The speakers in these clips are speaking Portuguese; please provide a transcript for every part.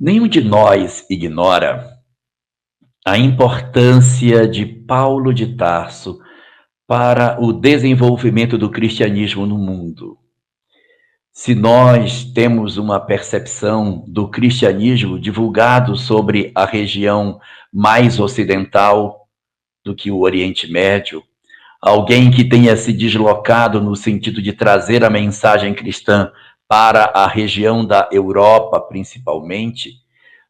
Nenhum de nós ignora a importância de Paulo de Tarso para o desenvolvimento do cristianismo no mundo. Se nós temos uma percepção do cristianismo divulgado sobre a região mais ocidental do que o Oriente Médio, alguém que tenha se deslocado no sentido de trazer a mensagem cristã para a região da Europa, principalmente,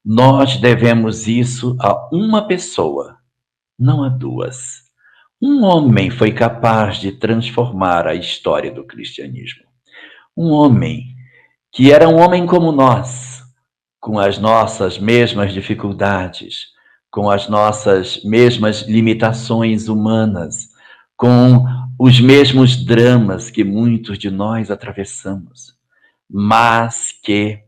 nós devemos isso a uma pessoa, não a duas. Um homem foi capaz de transformar a história do cristianismo. Um homem que era um homem como nós, com as nossas mesmas dificuldades, com as nossas mesmas limitações humanas, com os mesmos dramas que muitos de nós atravessamos, mas que,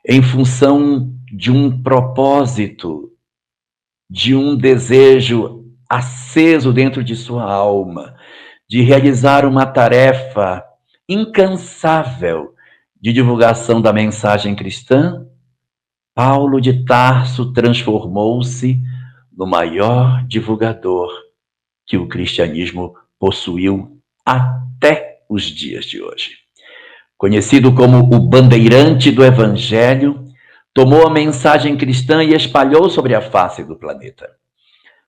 em função de um propósito, de um desejo aceso dentro de sua alma, de realizar uma tarefa incansável de divulgação da mensagem cristã, Paulo de Tarso transformou-se no maior divulgador que o cristianismo possuiu até os dias de hoje. Conhecido como o bandeirante do evangelho, tomou a mensagem cristã e espalhou sobre a face do planeta.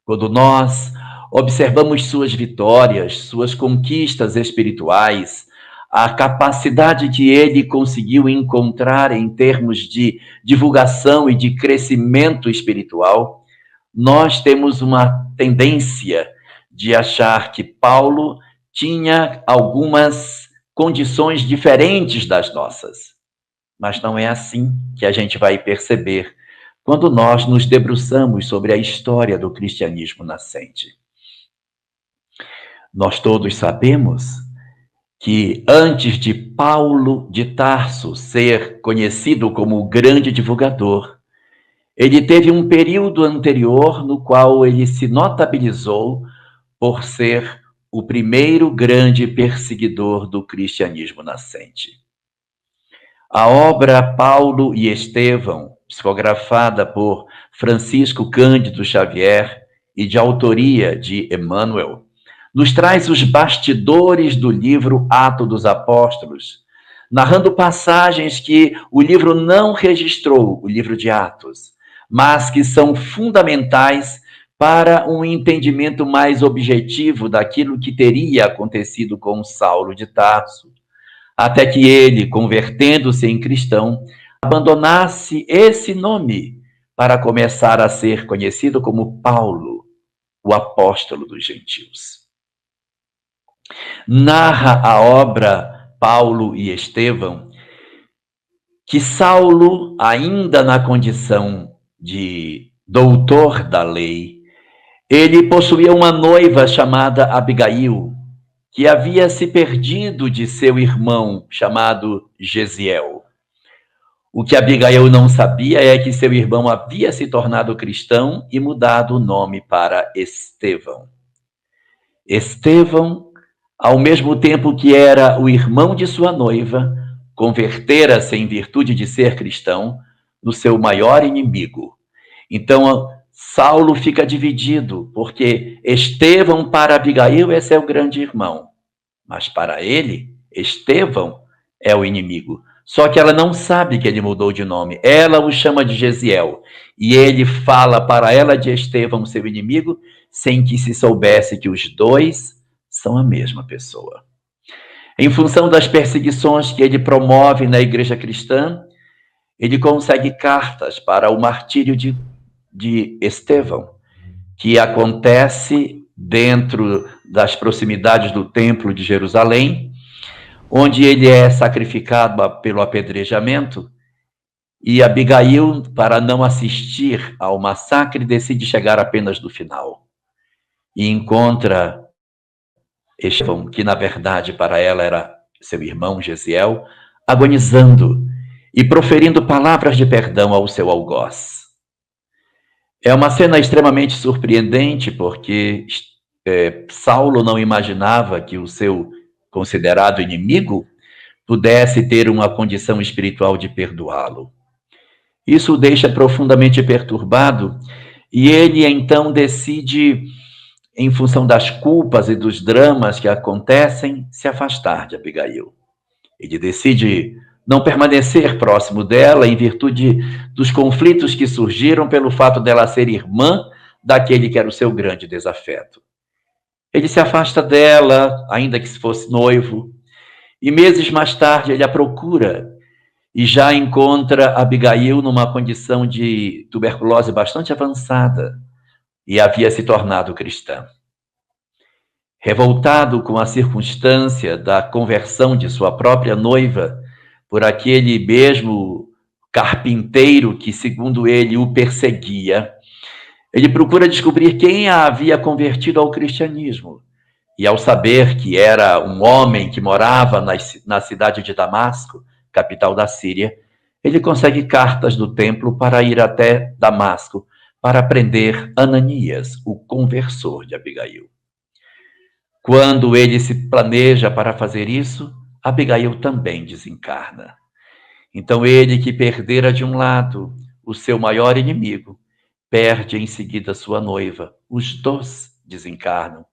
Quando nós observamos suas vitórias, suas conquistas espirituais, a capacidade que ele conseguiu encontrar em termos de divulgação e de crescimento espiritual, nós temos uma tendência de achar que Paulo tinha algumas condições diferentes das nossas. Mas não é assim que a gente vai perceber quando nós nos debruçamos sobre a história do cristianismo nascente. Nós todos sabemos que antes de Paulo de Tarso ser conhecido como o grande divulgador, ele teve um período anterior no qual ele se notabilizou por ser o primeiro grande perseguidor do cristianismo nascente. A obra Paulo e Estevão, psicografada por Francisco Cândido Xavier e de autoria de Emmanuel, nos traz os bastidores do livro Atos dos Apóstolos, narrando passagens que o livro não registrou, o livro de Atos, mas que são fundamentais para um entendimento mais objetivo daquilo que teria acontecido com Saulo de Tarso, até que ele, convertendo-se em cristão, abandonasse esse nome para começar a ser conhecido como Paulo, o apóstolo dos gentios. Narra a obra Paulo e Estevão que Saulo, ainda na condição de doutor da lei, ele possuía uma noiva chamada Abigail, que havia se perdido de seu irmão chamado Gesiel. O que Abigail não sabia é que seu irmão havia se tornado cristão e mudado o nome para Estevão. Estevão, ao mesmo tempo que era o irmão de sua noiva, convertera-se em virtude de ser cristão no seu maior inimigo. Então, Saulo fica dividido, porque Estevão para Abigail é seu grande irmão, mas para ele, Estevão é o inimigo. Só que ela não sabe que ele mudou de nome. Ela o chama de Gesiel. E ele fala para ela de Estevão, seu inimigo, sem que se soubesse que os dois são a mesma pessoa. Em função das perseguições que ele promove na igreja cristã, ele consegue cartas para o martírio de Estevão, que acontece dentro das proximidades do Templo de Jerusalém, onde ele é sacrificado pelo apedrejamento, e Abigail, para não assistir ao massacre, decide chegar apenas no final. E encontra Estevão, que na verdade para ela era seu irmão Gesiel, agonizando e proferindo palavras de perdão ao seu algoz. É uma cena extremamente surpreendente, porque Saulo não imaginava que o seu considerado inimigo pudesse ter uma condição espiritual de perdoá-lo. Isso o deixa profundamente perturbado e ele então decide, em função das culpas e dos dramas que acontecem, se afastar de Abigail. Ele decide não permanecer próximo dela em virtude dos conflitos que surgiram pelo fato dela ser irmã daquele que era o seu grande desafeto. Ele se afasta dela, ainda que se fosse noivo, e meses mais tarde ele a procura e já encontra Abigail numa condição de tuberculose bastante avançada e havia se tornado cristã. Revoltado com a circunstância da conversão de sua própria noiva por aquele mesmo carpinteiro que, segundo ele, o perseguia, ele procura descobrir quem a havia convertido ao cristianismo. E ao saber que era um homem que morava na cidade de Damasco, capital da Síria, ele consegue cartas do templo para ir até Damasco para prender Ananias, o conversor de Abigail. Quando ele se planeja para fazer isso, Abigail também desencarna. Então ele, que perdera de um lado o seu maior inimigo, perde em seguida sua noiva. Os dois desencarnam.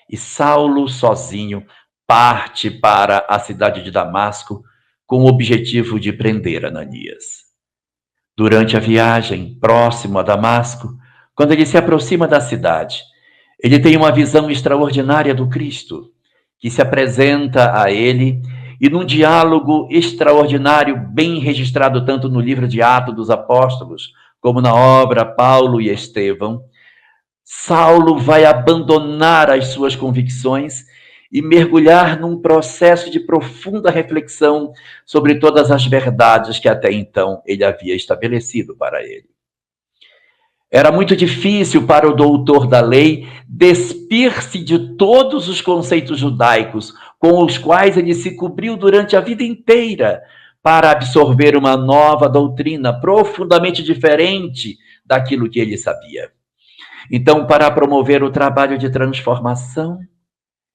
E Saulo, sozinho, parte para a cidade de Damasco com o objetivo de prender Ananias. Durante a viagem, próximo a Damasco, quando ele se aproxima da cidade, ele tem uma visão extraordinária do Cristo, que se apresenta a ele e num diálogo extraordinário, bem registrado tanto no livro de Atos dos Apóstolos, como na obra Paulo e Estevão, Saulo vai abandonar as suas convicções e mergulhar num processo de profunda reflexão sobre todas as verdades que até então ele havia estabelecido para ele. Era muito difícil para o doutor da lei despir-se de todos os conceitos judaicos com os quais ele se cobriu durante a vida inteira para absorver uma nova doutrina profundamente diferente daquilo que ele sabia. Então, para promover o trabalho de transformação,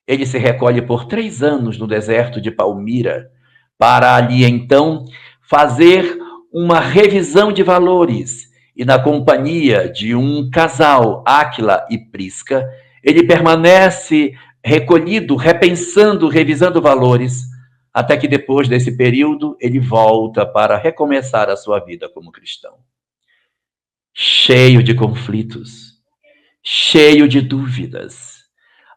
ele se recolhe por 3 anos no deserto de Palmira, para ali, então, fazer uma revisão de valores. E na companhia de um casal, Áquila e Prisca, ele permanece recolhido, repensando, revisando valores, até que depois desse período, ele volta para recomeçar a sua vida como cristão. Cheio de conflitos, cheio de dúvidas,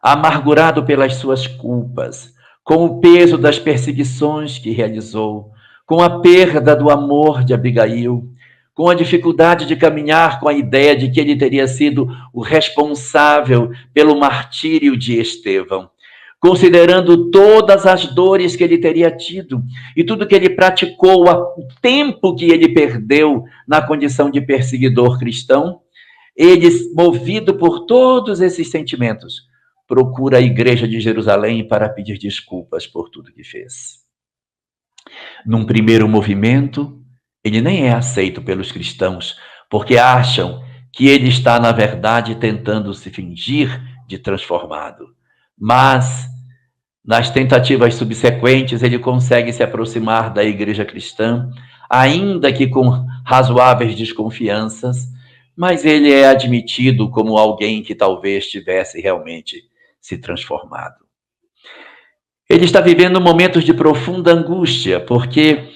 amargurado pelas suas culpas, com o peso das perseguições que realizou, com a perda do amor de Abigail, com a dificuldade de caminhar com a ideia de que ele teria sido o responsável pelo martírio de Estevão, considerando todas as dores que ele teria tido e tudo que ele praticou, o tempo que ele perdeu na condição de perseguidor cristão, ele, movido por todos esses sentimentos, procura a igreja de Jerusalém para pedir desculpas por tudo que fez. Num primeiro movimento, ele nem é aceito pelos cristãos, porque acham que ele está, na verdade, tentando se fingir de transformado. Mas, nas tentativas subsequentes, ele consegue se aproximar da igreja cristã, ainda que com razoáveis desconfianças, mas ele é admitido como alguém que talvez tivesse realmente se transformado. Ele está vivendo momentos de profunda angústia, porque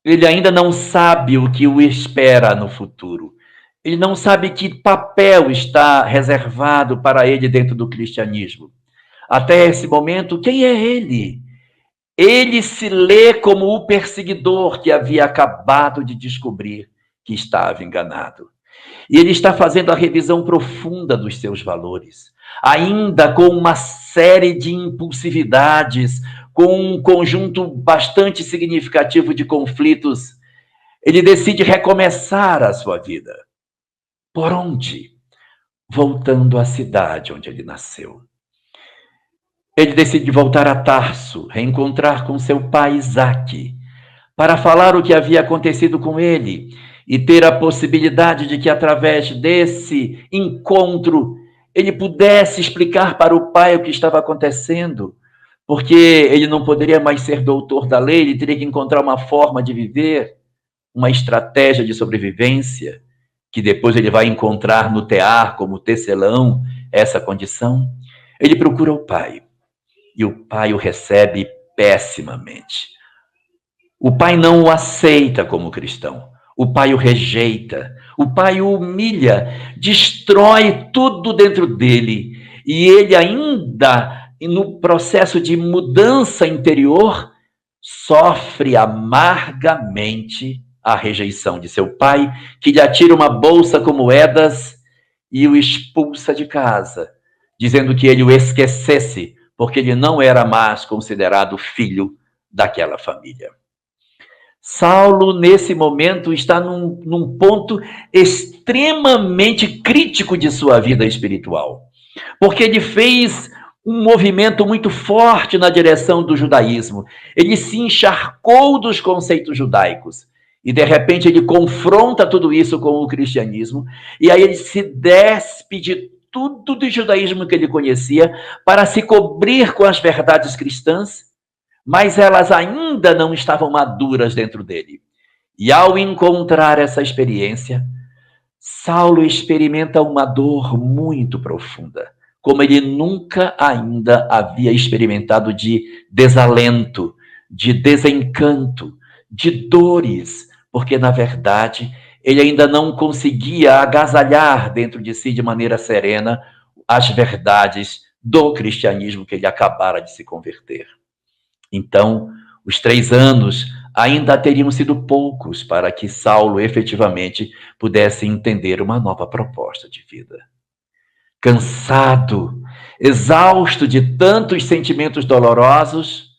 ele ainda não sabe o que o espera no futuro. Ele não sabe que papel está reservado para ele dentro do cristianismo. Até esse momento, quem é ele? Ele se lê como o perseguidor que havia acabado de descobrir que estava enganado. E ele está fazendo a revisão profunda dos seus valores, ainda com uma série de impulsividades, com um conjunto bastante significativo de conflitos. Ele decide recomeçar a sua vida. Por onde? Voltando à cidade onde ele nasceu. Ele decide voltar a Tarso, reencontrar com seu pai Isaque, para falar o que havia acontecido com ele e ter a possibilidade de que, através desse encontro, ele pudesse explicar para o pai o que estava acontecendo, porque ele não poderia mais ser doutor da lei, ele teria que encontrar uma forma de viver. uma estratégia de sobrevivência, que depois ele vai encontrar no Tear como tecelão, essa condição, ele procura o pai. E o pai o recebe pessimamente. O pai não o aceita como cristão. O pai o rejeita. O pai o humilha, destrói tudo dentro dele. E ele ainda, no processo de mudança interior, sofre amargamente a rejeição de seu pai, que lhe atira uma bolsa com moedas e o expulsa de casa, dizendo que ele o esquecesse, porque ele não era mais considerado filho daquela família. Saulo, nesse momento, está num ponto extremamente crítico de sua vida espiritual, porque ele fez um movimento muito forte na direção do judaísmo. Ele se encharcou dos conceitos judaicos. E, de repente, ele confronta tudo isso com o cristianismo. E aí ele se despe de tudo do judaísmo que ele conhecia para se cobrir com as verdades cristãs, mas elas ainda não estavam maduras dentro dele. E ao encontrar essa experiência, Saulo experimenta uma dor muito profunda, como ele nunca ainda havia experimentado, de desalento, de desencanto, de dores, porque, na verdade, ele ainda não conseguia agasalhar dentro de si de maneira serena as verdades do cristianismo que ele acabara de se converter. Então, os 3 anos ainda teriam sido poucos para que Saulo efetivamente pudesse entender uma nova proposta de vida. Cansado, exausto de tantos sentimentos dolorosos,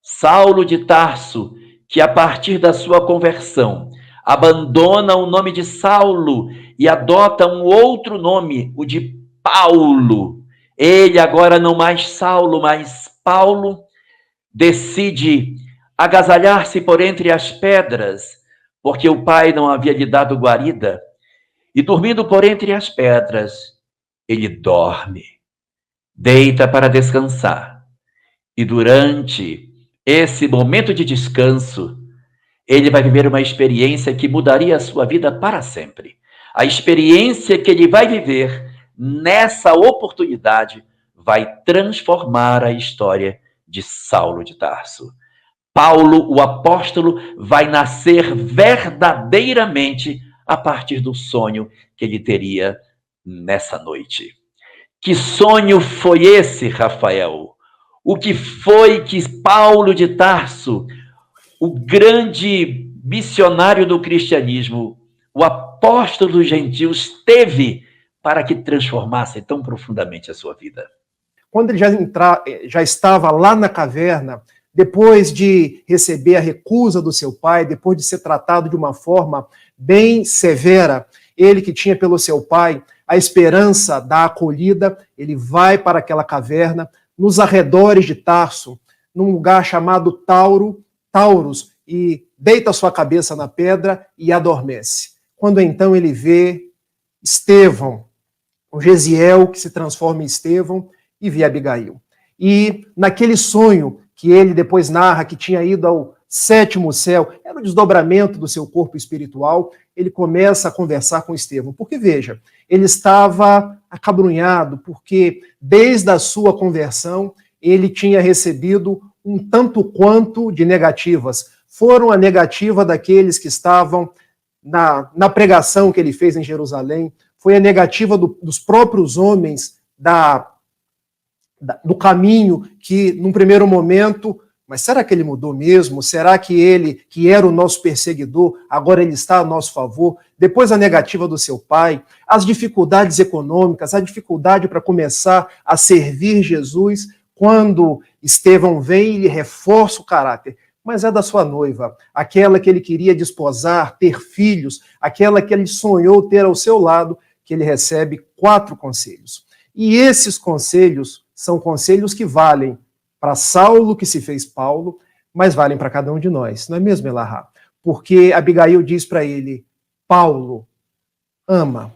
Saulo de Tarso, que a partir da sua conversão abandona o nome de Saulo e adota um outro nome, o de Paulo. Ele agora não mais Saulo, mas Paulo, decide agasalhar-se por entre as pedras, porque o pai não havia lhe dado guarida, e dormindo por entre as pedras, ele dorme, deita para descansar. E durante esse momento de descanso, ele vai viver uma experiência que mudaria a sua vida para sempre. A experiência que ele vai viver nessa oportunidade vai transformar a história de Saulo de Tarso. Paulo, o apóstolo, vai nascer verdadeiramente a partir do sonho que ele teria nessa noite. Que sonho foi esse, Rafael? O que foi que Paulo de Tarso, o grande missionário do cristianismo, o apóstolo dos gentios, teve para que transformasse tão profundamente a sua vida? Quando ele já estava lá na caverna, depois de receber a recusa do seu pai, depois de ser tratado de uma forma bem severa, ele que tinha pelo seu pai a esperança da acolhida, ele vai para aquela caverna, nos arredores de Tarso, num lugar chamado Taurus, e deita sua cabeça na pedra e adormece. Quando então ele vê Estevão, o Gesiel que se transforma em Estevão, e vê Abigail. E naquele sonho que ele depois narra, que tinha ido ao 7º céu, era o desdobramento do seu corpo espiritual, ele começa a conversar com Estevão. Porque, veja, ele estava acabrunhado, porque desde a sua conversão, ele tinha recebido um tanto quanto de negativas. Foram a negativa daqueles que estavam na pregação que ele fez em Jerusalém, foi a negativa dos próprios homens do caminho que, num primeiro momento, mas será que ele mudou mesmo? Será que ele, que era o nosso perseguidor, agora ele está a nosso favor? Depois a negativa do seu pai, as dificuldades econômicas, a dificuldade para começar a servir Jesus, quando Estevão vem e lhe reforça o caráter. Mas é da sua noiva, aquela que ele queria desposar, ter filhos, aquela que ele sonhou ter ao seu lado, que ele recebe 4 conselhos. E esses conselhos são conselhos que valem para Saulo, que se fez Paulo, mas valem para cada um de nós, não é mesmo, Elahá? Porque Abigail diz para ele: Paulo, ama,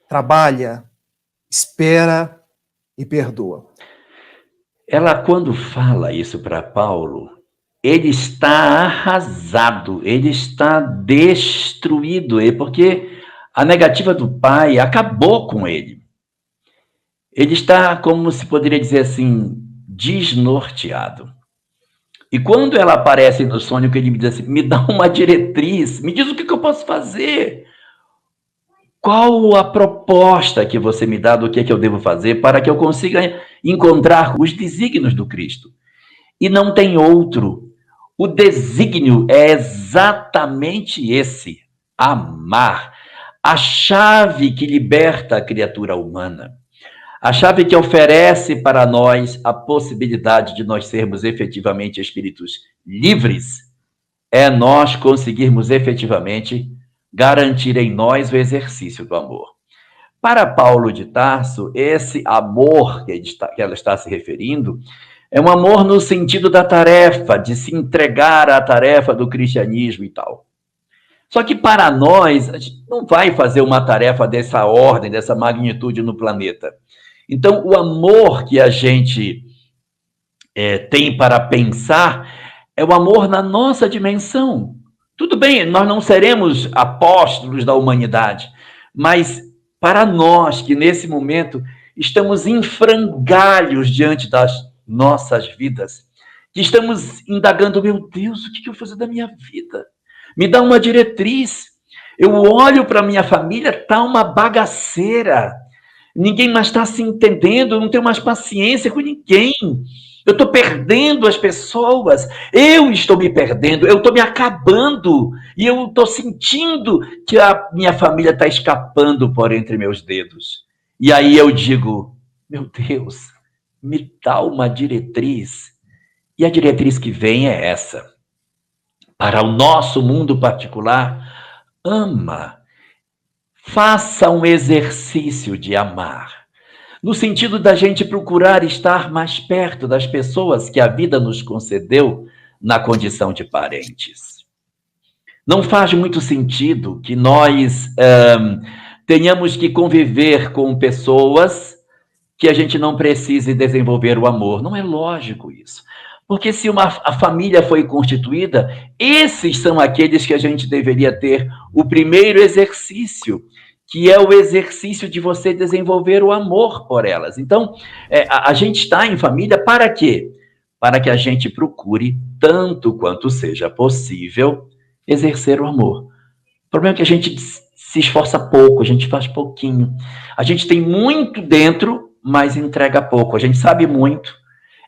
trabalha, espera e perdoa. Ela, quando fala isso para Paulo, ele está arrasado, ele está destruído, porque a negativa do pai acabou com ele. Ele está, como se poderia dizer assim, desnorteado. E quando ela aparece no sonho, que ele me diz assim, me dá uma diretriz, me diz o que eu posso fazer. Qual a proposta que você me dá do que eu devo fazer para que eu consiga encontrar os desígnios do Cristo? E não tem outro. O desígnio é exatamente esse: amar. A chave que liberta a criatura humana. A chave que oferece para nós a possibilidade de nós sermos efetivamente espíritos livres é nós conseguirmos efetivamente garantir em nós o exercício do amor. Para Paulo de Tarso, esse amor que ela está se referindo é um amor no sentido da tarefa, de se entregar à tarefa do cristianismo e tal. Só que para nós, a gente não vai fazer uma tarefa dessa ordem, dessa magnitude no planeta. Então, o amor que a gente tem para pensar é o amor na nossa dimensão. Tudo bem, nós não seremos apóstolos da humanidade, mas para nós que nesse momento estamos em frangalhos diante das nossas vidas, que estamos indagando, meu Deus, o que eu vou fazer da minha vida? Me dá uma diretriz. Eu olho para minha família, está uma bagaceira. Ninguém mais está se entendendo, eu não tenho mais paciência com ninguém. Eu estou perdendo as pessoas, eu estou me perdendo, eu estou me acabando, e eu estou sentindo que a minha família está escapando por entre meus dedos. E aí eu digo, meu Deus, me dá uma diretriz. E a diretriz que vem é essa. Para o nosso mundo particular, ama. Faça um exercício de amar. No sentido da gente procurar estar mais perto das pessoas que a vida nos concedeu na condição de parentes. Não faz muito sentido que nós tenhamos que conviver com pessoas que a gente não precise desenvolver o amor. Não é lógico isso. Porque se a família foi constituída, esses são aqueles que a gente deveria ter o primeiro exercício, que é o exercício de você desenvolver o amor por elas. Então, a gente está em família para quê? Para que a gente procure, tanto quanto seja possível, exercer o amor. O problema é que a gente se esforça pouco, a gente faz pouquinho. A gente tem muito dentro, mas entrega pouco. A gente sabe muito,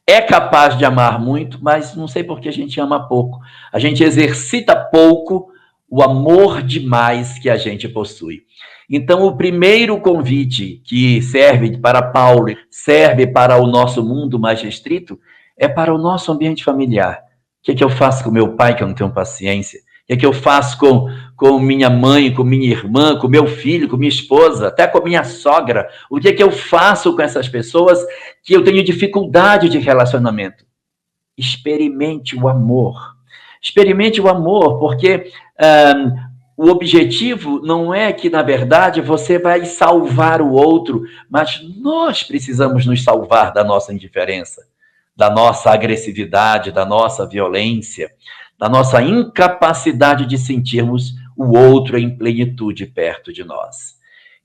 é capaz de amar muito, mas não sei por que a gente ama pouco. A gente exercita pouco o amor demais que a gente possui. Então, o primeiro convite que serve para Paulo, serve para o nosso mundo mais restrito, é para o nosso ambiente familiar. O que eu faço com meu pai, que eu não tenho paciência? O que eu faço com minha mãe, com minha irmã, com meu filho, com minha esposa, até com minha sogra? O que eu faço com essas pessoas que eu tenho dificuldade de relacionamento? Experimente o amor. Experimente o amor, porque o objetivo não é que, na verdade, você vai salvar o outro, mas nós precisamos nos salvar da nossa indiferença, da nossa agressividade, da nossa violência, da nossa incapacidade de sentirmos o outro em plenitude perto de nós.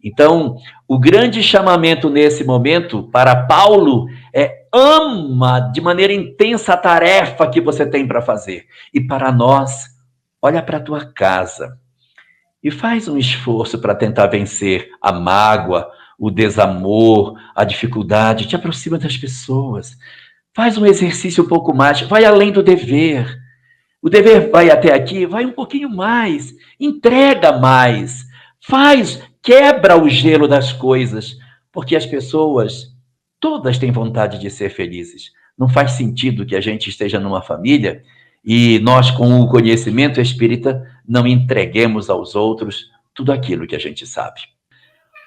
Então, o grande chamamento nesse momento para Paulo é: ama de maneira intensa a tarefa que você tem para fazer. E para nós, olha para a tua casa e faz um esforço para tentar vencer a mágoa, o desamor, a dificuldade. Te aproxima das pessoas. Faz um exercício um pouco mais, vai além do dever. O dever vai até aqui, vai um pouquinho mais, entrega mais, quebra o gelo das coisas, porque as pessoas, todas têm vontade de ser felizes. Não faz sentido que a gente esteja numa família e nós, com o conhecimento espírita, não entreguemos aos outros tudo aquilo que a gente sabe.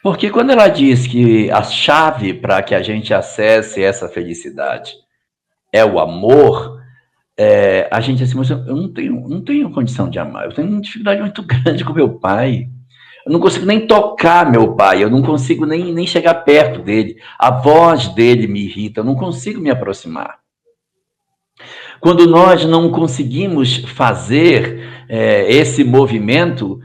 Porque quando ela diz que a chave para que a gente acesse essa felicidade é o amor, a gente assim, mas eu não tenho condição de amar, eu tenho uma dificuldade muito grande com meu pai, eu não consigo nem tocar meu pai, eu não consigo nem chegar perto dele, a voz dele me irrita, eu não consigo me aproximar. Quando nós não conseguimos fazer esse movimento,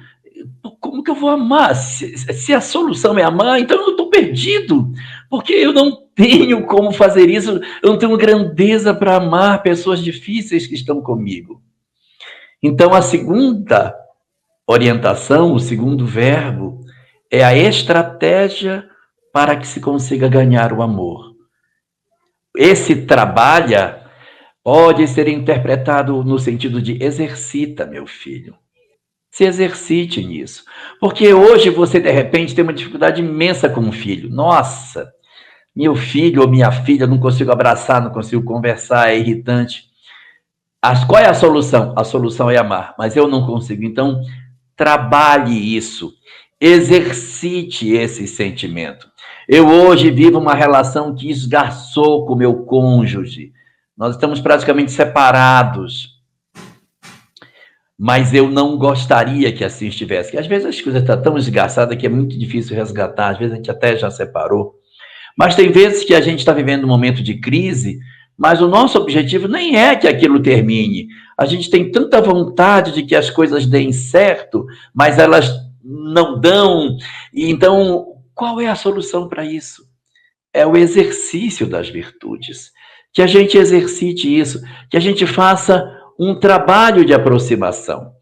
como que eu vou amar? Se a solução é amar, então eu estou perdido, porque eu não tenho como fazer isso, eu não tenho grandeza para amar pessoas difíceis que estão comigo. Então, a segunda orientação, o segundo verbo, é a estratégia para que se consiga ganhar o amor. Esse trabalha pode ser interpretado no sentido de exercita, meu filho. Se exercite nisso. Porque hoje você, de repente, tem uma dificuldade imensa com um filho. Nossa, meu filho ou minha filha, não consigo abraçar, não consigo conversar, é irritante. Qual é a solução? A solução é amar, mas eu não consigo. Então, trabalhe isso. Exercite esse sentimento. Eu hoje vivo uma relação que esgarçou com o meu cônjuge. Nós estamos praticamente separados. Mas eu não gostaria que assim estivesse. Porque às vezes as coisas estão tão esgarçadas que é muito difícil resgatar. Às vezes a gente até já separou. Mas tem vezes que a gente está vivendo um momento de crise, mas o nosso objetivo nem é que aquilo termine. A gente tem tanta vontade de que as coisas deem certo, mas elas não dão. E então, qual é a solução para isso? É o exercício das virtudes. Que a gente exercite isso, que a gente faça um trabalho de aproximação.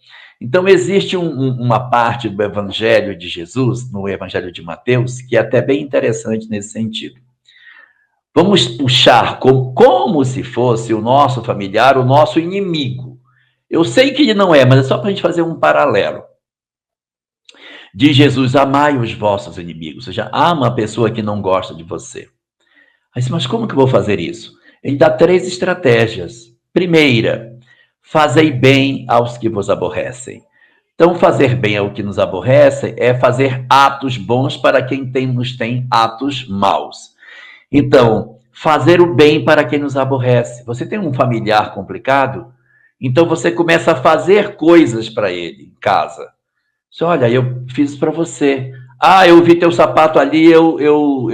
Então, existe uma parte do Evangelho de Jesus, no Evangelho de Mateus, que é até bem interessante nesse sentido. Vamos puxar como se fosse o nosso familiar, o nosso inimigo. Eu sei que ele não é, mas é só para a gente fazer um paralelo. Diz Jesus, amai os vossos inimigos, ou seja, ama a pessoa que não gosta de você. Mas como que eu vou fazer isso? Ele dá 3 estratégias. Primeira, fazei bem aos que vos aborrecem. Então, fazer bem ao que nos aborrece é fazer atos bons para quem nos tem atos maus. Então, fazer o bem para quem nos aborrece. Você tem um familiar complicado? Então, você começa a fazer coisas para ele em casa. Olha, eu fiz isso para você. Eu vi teu sapato ali, eu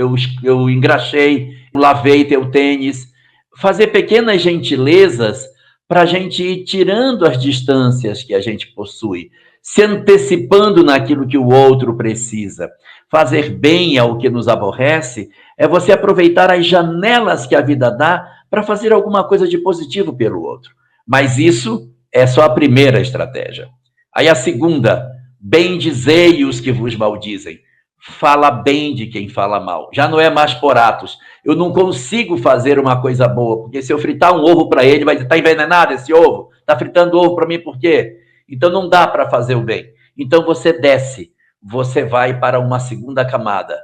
engraxei, lavei teu tênis. Fazer pequenas gentilezas para a gente ir tirando as distâncias que a gente possui, se antecipando naquilo que o outro precisa. Fazer bem ao que nos aborrece é você aproveitar as janelas que a vida dá para fazer alguma coisa de positivo pelo outro. Mas isso é só a primeira estratégia. Aí a segunda, bendizei os que vos maldizem. Fala bem de quem fala mal. Já não é mais por atos. Eu não consigo fazer uma coisa boa, porque se eu fritar um ovo para ele, vai dizer, está envenenado esse ovo? Está fritando ovo para mim por quê? Então não dá para fazer o bem. Então você desce, você vai para uma segunda camada.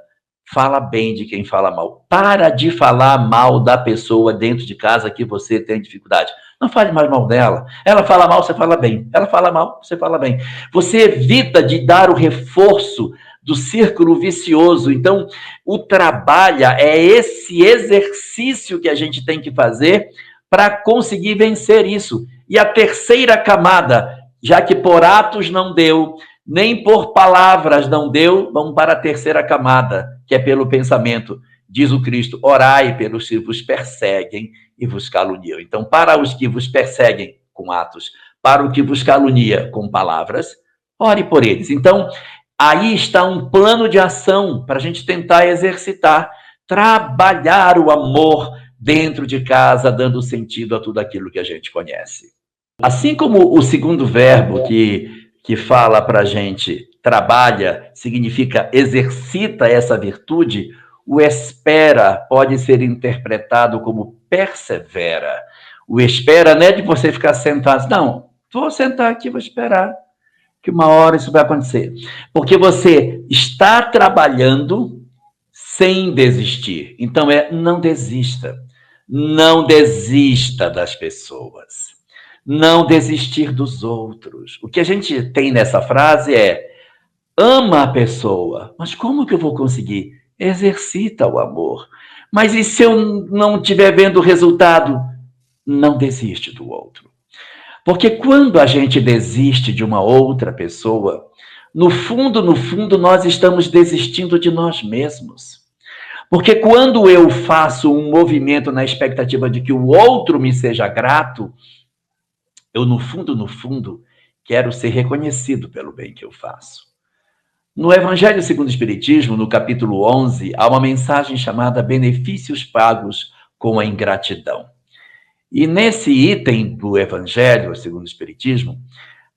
Fala bem de quem fala mal. Para de falar mal da pessoa dentro de casa que você tem dificuldade. Não fale mais mal dela. Ela fala mal, você fala bem. Ela fala mal, você fala bem. Você evita de dar o reforço do círculo vicioso. Então, o trabalha é esse exercício que a gente tem que fazer para conseguir vencer isso. E a terceira camada, já que por atos não deu, nem por palavras não deu, vamos para a terceira camada, que é pelo pensamento. Diz o Cristo, orai pelos que vos perseguem e vos caluniam. Então, para os que vos perseguem com atos, para o que vos calunia com palavras, ore por eles. Então, aí está um plano de ação para a gente tentar exercitar, trabalhar o amor dentro de casa, dando sentido a tudo aquilo que a gente conhece. Assim como o segundo verbo que fala para a gente trabalha, significa exercita essa virtude, o espera pode ser interpretado como persevera. O espera não é de você ficar sentado, não, vou sentar aqui, vou esperar que uma hora isso vai acontecer. Porque você está trabalhando sem desistir. Então, não desista. Não desista das pessoas. Não desistir dos outros. O que a gente tem nessa frase é, ama a pessoa. Mas como que eu vou conseguir? Exercita o amor. Mas e se eu não estiver vendo o resultado? Não desiste do outro. Porque quando a gente desiste de uma outra pessoa, no fundo, nós estamos desistindo de nós mesmos. Porque quando eu faço um movimento na expectativa de que o outro me seja grato, eu, no fundo, quero ser reconhecido pelo bem que eu faço. No Evangelho segundo o Espiritismo, no capítulo 11, há uma mensagem chamada Benefícios Pagos com a Ingratidão. E nesse item do Evangelho segundo o Espiritismo,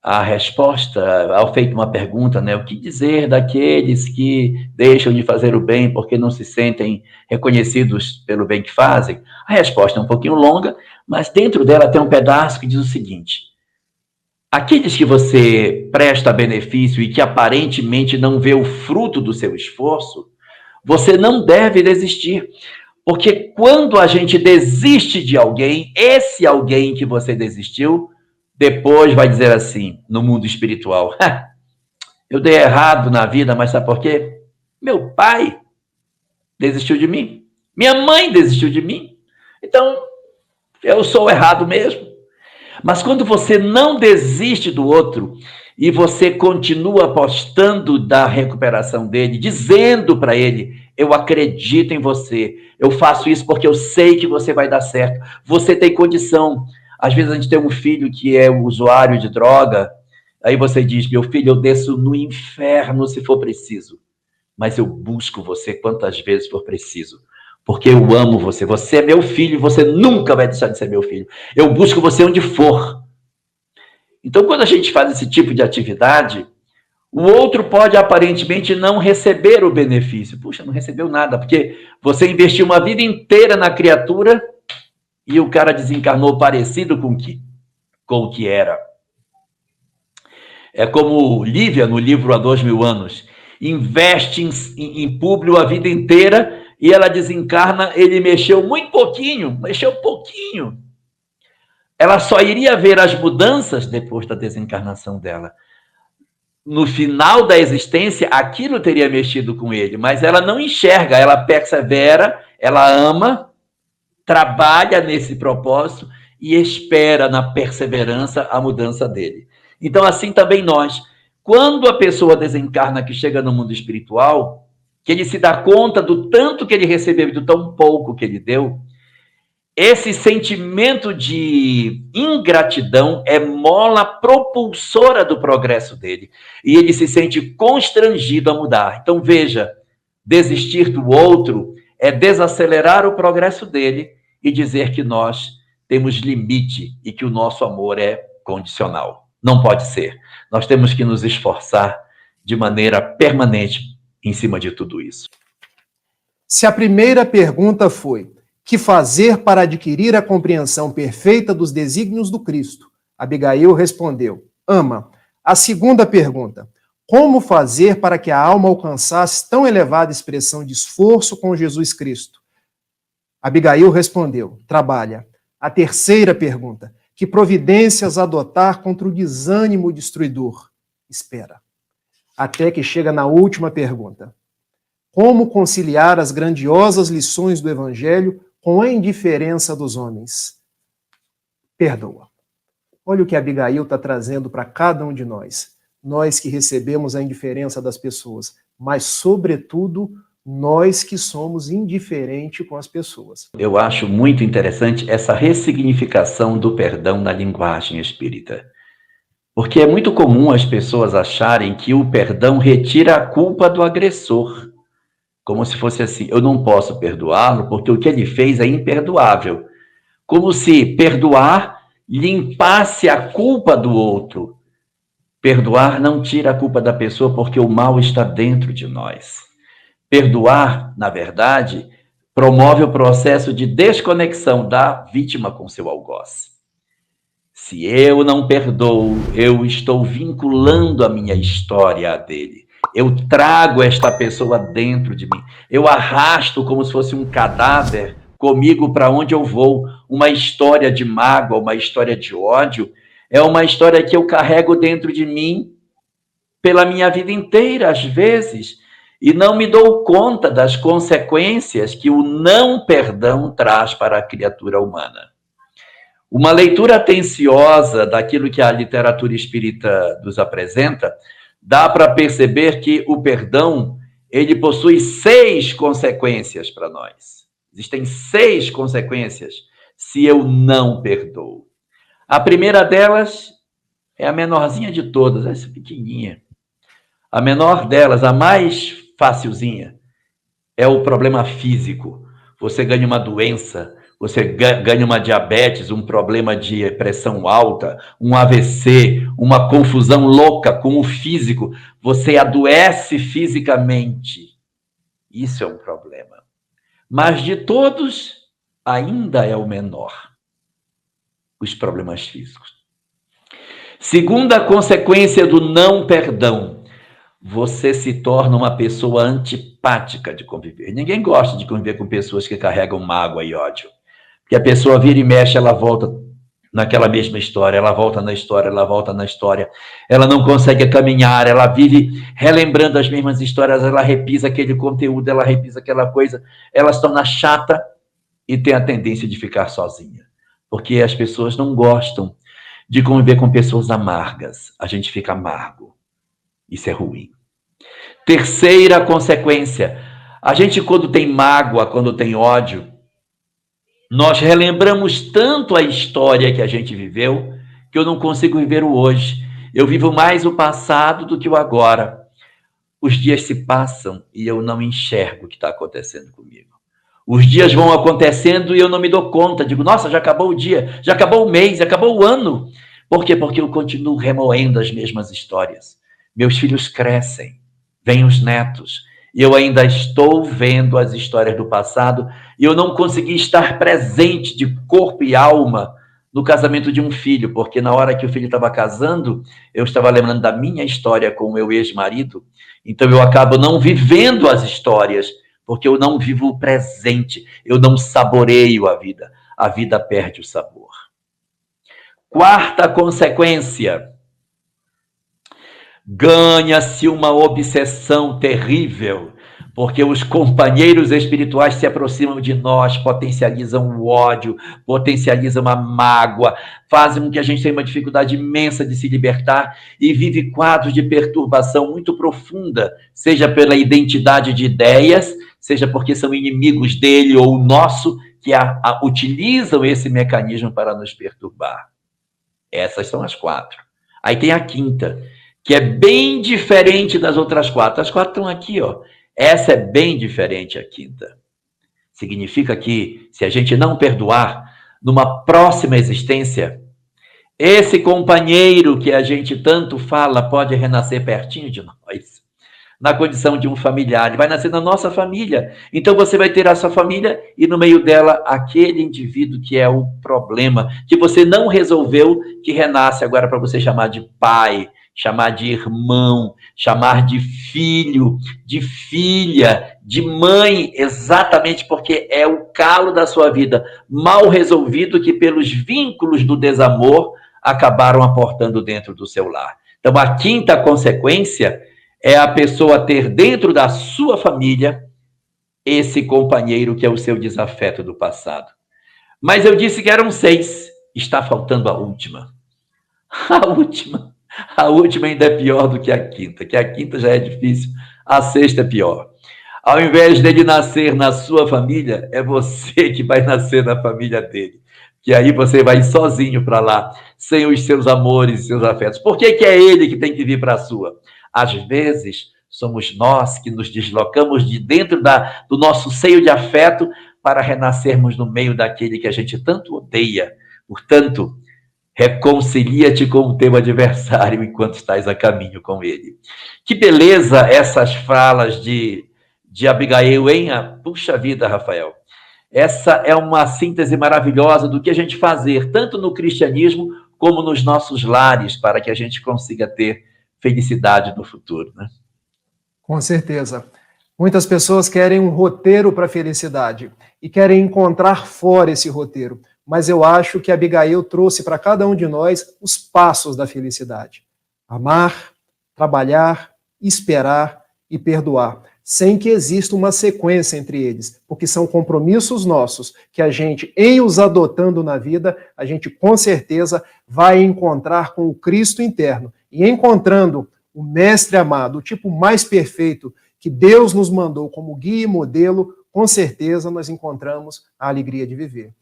a resposta, ao feito uma pergunta, né, o que dizer daqueles que deixam de fazer o bem porque não se sentem reconhecidos pelo bem que fazem? A resposta é um pouquinho longa, mas dentro dela tem um pedaço que diz o seguinte: aqueles que você presta benefício e que aparentemente não vê o fruto do seu esforço, você não deve desistir. Porque quando a gente desiste de alguém, esse alguém que você desistiu, depois vai dizer assim, no mundo espiritual: eu dei errado na vida, mas sabe por quê? Meu pai desistiu de mim. Minha mãe desistiu de mim. Então, eu sou errado mesmo. Mas quando você não desiste do outro e você continua apostando da recuperação dele, dizendo para ele: eu acredito em você, eu faço isso porque eu sei que você vai dar certo, você tem condição. Às vezes a gente tem um filho que é usuário de droga, aí você diz: meu filho, eu desço no inferno se for preciso, mas eu busco você quantas vezes for preciso, porque eu amo você, você é meu filho, você nunca vai deixar de ser meu filho, eu busco você onde for. Então, quando a gente faz esse tipo de atividade, o outro pode aparentemente não receber o benefício. Puxa, não recebeu nada, porque você investiu uma vida inteira na criatura e o cara desencarnou parecido com o que era. É como Lívia, no livro Há 2000 anos, investe em Públio a vida inteira e ela desencarna, ele mexeu muito pouquinho, mexeu pouquinho. Ela só iria ver as mudanças depois da desencarnação dela. No final da existência, aquilo teria mexido com ele, mas ela não enxerga, ela persevera, ela ama, trabalha nesse propósito e espera na perseverança a mudança dele. Então, assim também nós. Quando a pessoa desencarna, que chega no mundo espiritual, que ele se dá conta do tanto que ele recebeu e do tão pouco que ele deu, esse sentimento de ingratidão é mola propulsora do progresso dele. E ele se sente constrangido a mudar. Então, veja, desistir do outro é desacelerar o progresso dele e dizer que nós temos limite e que o nosso amor é condicional. Não pode ser. Nós temos que nos esforçar de maneira permanente em cima de tudo isso. Se a primeira pergunta foi: que fazer para adquirir a compreensão perfeita dos desígnios do Cristo? Abigail respondeu: ama. A segunda pergunta: como fazer para que a alma alcançasse tão elevada expressão de esforço com Jesus Cristo? Abigail respondeu: trabalha. A terceira pergunta: que providências adotar contra o desânimo destruidor? Espera. Até que chega na última pergunta: como conciliar as grandiosas lições do Evangelho com a indiferença dos homens? Perdoa. Olha o que Abigail está trazendo para cada um de nós. Nós que recebemos a indiferença das pessoas, mas, sobretudo, nós que somos indiferentes com as pessoas. Eu acho muito interessante essa ressignificação do perdão na linguagem espírita. Porque é muito comum as pessoas acharem que o perdão retira a culpa do agressor. Como se fosse assim: eu não posso perdoá-lo porque o que ele fez é imperdoável. Como se perdoar limpasse a culpa do outro. Perdoar não tira a culpa da pessoa porque o mal está dentro de nós. Perdoar, na verdade, promove o processo de desconexão da vítima com seu algoz. Se eu não perdoo, eu estou vinculando a minha história a dele. Eu trago esta pessoa dentro de mim. Eu arrasto como se fosse um cadáver comigo para onde eu vou. Uma história de mágoa, uma história de ódio, é uma história que eu carrego dentro de mim pela minha vida inteira, às vezes, e não me dou conta das consequências que o não perdão traz para a criatura humana. Uma leitura atenciosa daquilo que a literatura espírita nos apresenta dá para perceber que o perdão, ele possui 6 consequências para nós. Existem 6 consequências se eu não perdoo. A primeira delas é a menorzinha de todas, essa pequenininha. A menor delas, a mais facilzinha, é o problema físico. Você ganha uma doença, você ganha uma diabetes, um problema de pressão alta, um AVC, uma confusão louca com o físico. Você adoece fisicamente. Isso é um problema. Mas de todos, ainda é o menor. Os problemas físicos. Segunda consequência do não perdão. Você se torna uma pessoa antipática de conviver. Ninguém gosta de conviver com pessoas que carregam mágoa e ódio. Porque a pessoa vira e mexe, ela volta naquela mesma história, ela volta na história, ela volta na história. Ela não consegue caminhar, ela vive relembrando as mesmas histórias, ela repisa aquele conteúdo, ela repisa aquela coisa. Ela se torna chata e tem a tendência de ficar sozinha. Porque as pessoas não gostam de conviver com pessoas amargas. A gente fica amargo. Isso é ruim. Terceira consequência. A gente, quando tem mágoa, quando tem ódio, nós relembramos tanto a história que a gente viveu, que eu não consigo viver o hoje. Eu vivo mais o passado do que o agora. Os dias se passam e eu não enxergo o que está acontecendo comigo. Os dias vão acontecendo e eu não me dou conta. Digo, nossa, já acabou o dia, já acabou o mês, já acabou o ano. Por quê? Porque eu continuo remoendo as mesmas histórias. Meus filhos crescem, vêm os netos, e eu ainda estou vendo as histórias do passado, e eu não consegui estar presente de corpo e alma no casamento de um filho, porque na hora que o filho estava casando, eu estava lembrando da minha história com o meu ex-marido, então eu acabo não vivendo as histórias, porque eu não vivo o presente, eu não saboreio a vida perde o sabor. Quarta consequência, ganha-se uma obsessão terrível, porque os companheiros espirituais se aproximam de nós, potencializam o ódio, potencializam a mágoa, fazem com que a gente tenha uma dificuldade imensa de se libertar e vive quadros de perturbação muito profunda, seja pela identidade de ideias, seja porque são inimigos dele ou nosso, que utilizam esse mecanismo para nos perturbar. Essas são as 4. Aí tem a quinta, que é bem diferente das outras 4. As 4 estão aqui, ó. Essa é bem diferente, a quinta. Significa que, se a gente não perdoar, numa próxima existência, esse companheiro que a gente tanto fala pode renascer pertinho de nós, na condição de um familiar. Ele vai nascer na nossa família. Então você vai ter a sua família e no meio dela aquele indivíduo que é o problema, que você não resolveu, que renasce agora para você chamar de pai, chamar de irmão, chamar de filho, de filha, de mãe, exatamente porque é o calo da sua vida mal resolvido que pelos vínculos do desamor acabaram aportando dentro do seu lar. Então a quinta consequência é a pessoa ter dentro da sua família esse companheiro que é o seu desafeto do passado. Mas eu disse que eram 6, está faltando a última. A última ainda é pior do que a quinta, que a quinta já é difícil, a sexta é pior. Ao invés dele nascer na sua família, é você que vai nascer na família dele. Que aí você vai sozinho para lá, sem os seus amores e seus afetos. Por que é ele que tem que vir para a sua? Às vezes, somos nós que nos deslocamos de dentro do nosso seio de afeto para renascermos no meio daquele que a gente tanto odeia. Portanto, reconcilia-te com o teu adversário enquanto estás a caminho com ele. Que beleza essas falas de Abigail, hein? Puxa vida, Rafael. Essa é uma síntese maravilhosa do que a gente fazer, tanto no cristianismo como nos nossos lares, para que a gente consiga ter felicidade no futuro, né? Com certeza. Muitas pessoas querem um roteiro para a felicidade e querem encontrar fora esse roteiro. Mas eu acho que Abigail trouxe para cada um de nós os passos da felicidade. Amar, trabalhar, esperar e perdoar, sem que exista uma sequência entre eles, porque são compromissos nossos que a gente, em os adotando na vida, a gente com certeza vai encontrar com o Cristo interno. E encontrando o Mestre amado, o tipo mais perfeito que Deus nos mandou como guia e modelo, com certeza nós encontramos a alegria de viver.